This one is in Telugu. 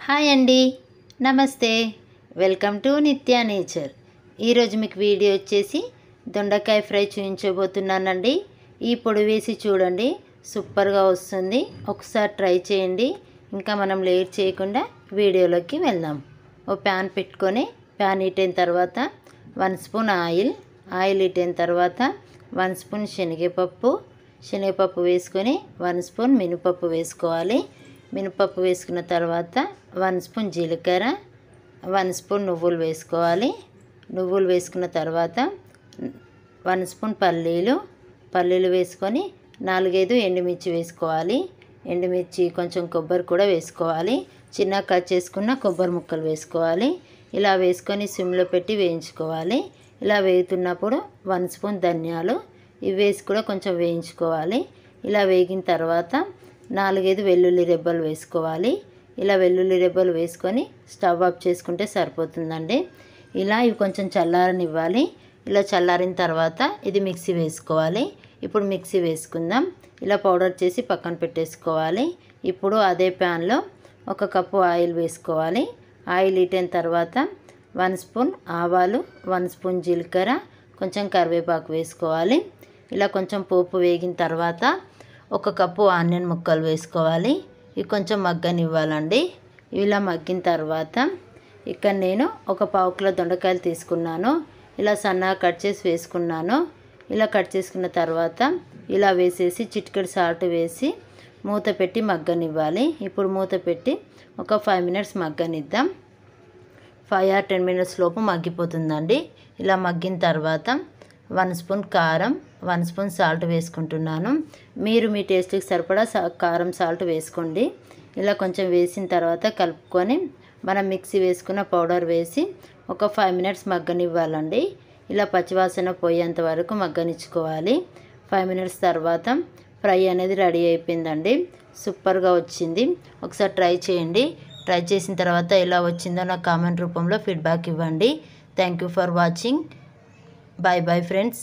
హాయ్ అండి, నమస్తే. వెల్కమ్ టు నిత్య నేచర్. ఈరోజు మీకు వీడియో వచ్చేసి దొండకాయ ఫ్రై చూపించబోతున్నానండి. ఈ పొడి వేసి చూడండి, సూపర్గా వస్తుంది. ఒకసారి ట్రై చేయండి. ఇంకా మనం లేట్ చేయకుండా వీడియోలోకి వెళ్దాం. ఓ ప్యాన్ పెట్టుకొని ప్యాన్ హీట్ అయిన తర్వాత 1 స్పూన్ ఆయిల్ హీట్ అయిన తర్వాత 1 స్పూన్ శనగపప్పు వేసుకొని 1 స్పూన్ మినపప్పు వేసుకోవాలి. మినపప్పు వేసుకున్న తర్వాత 1 స్పూన్ జీలకర్ర, 1 స్పూన్ నువ్వులు వేసుకోవాలి. నువ్వులు వేసుకున్న తర్వాత 1 స్పూన్ పల్లీలు వేసుకొని 4-5 ఎండుమిర్చి వేసుకోవాలి. ఎండుమిర్చి కొంచెం కొబ్బరి కూడా వేసుకోవాలి. చిన్న కట్ చేసుకున్న కొబ్బరి ముక్కలు వేసుకోవాలి. ఇలా వేసుకొని సిమ్లో పెట్టి వేయించుకోవాలి. ఇలా వేగుతున్నప్పుడు 1 స్పూన్ ధనియాలు ఇవి వేసి కూడా కొంచెం వేయించుకోవాలి. ఇలా వేగిన తర్వాత 4-5 వెల్లుల్లి రెబ్బలు వేసుకోవాలి. ఇలా వెల్లుల్లి రెబ్బలు వేసుకొని స్టవ్ ఆఫ్ చేసుకుంటే సరిపోతుందండి. ఇలా ఇవి కొంచెం చల్లారనివ్వాలి. ఇలా చల్లారిన తర్వాత ఇది మిక్సీ వేసుకోవాలి. ఇప్పుడు మిక్సీ వేసుకుందాం. ఇలా పౌడర్ చేసి పక్కన పెట్టేసుకోవాలి. ఇప్పుడు అదే ప్యాన్లో 1 కప్పు ఆయిల్ వేసుకోవాలి. ఆయిల్ హీట్ అయిన తర్వాత 1 స్పూన్ ఆవాలు, 1 స్పూన్ జీలకర్ర, కొంచెం కరివేపాకు వేసుకోవాలి. ఇలా కొంచెం పోపు వేగిన తర్వాత 1 కప్పు ఆనియన్ ముక్కలు వేసుకోవాలి. ఇవి కొంచెం మగ్గనివ్వాలండి. ఇలా మగ్గిన తర్వాత ఇక్కడ నేను 1 పావు కిలో దొండకాయలు తీసుకున్నాను. ఇలా సన్నగా కట్ చేసి వేసుకున్నాను. ఇలా కట్ చేసుకున్న తర్వాత ఇలా వేసేసి చిటికెడు సాల్ట్ వేసి మూత పెట్టి మగ్గనివ్వాలి. ఇప్పుడు మూత పెట్టి ఒక 5 మినిట్స్ మగ్గనిద్దాం. 5 or 10 మినిట్స్ లోపు మగ్గిపోతుందండి. ఇలా మగ్గిన తర్వాత 1 స్పూన్ కారం, 1 స్పూన్ సాల్ట్ వేసుకుంటున్నాను. మీరు మీ టేస్ట్కి సరిపడా కారం సాల్ట్ వేసుకోండి. ఇలా కొంచెం వేసిన తర్వాత కలుపుకొని మనం మిక్సీ వేసుకున్న పౌడర్ వేసి ఒక 5 మినిట్స్ మగ్గనివ్వాలండి. ఇలా పచ్చివాసన పోయేంత వరకు మగ్గనిచ్చుకోవాలి. 5 మినిట్స్ తర్వాత ఫ్రై అనేది రెడీ అయిపోయిందండి. సూపర్గా వచ్చింది. ఒకసారి ట్రై చేయండి. ట్రై చేసిన తర్వాత ఎలా వచ్చిందో నాకు కామెంట్ రూపంలో ఫీడ్బ్యాక్ ఇవ్వండి. Thank you for watching. Bye bye friends.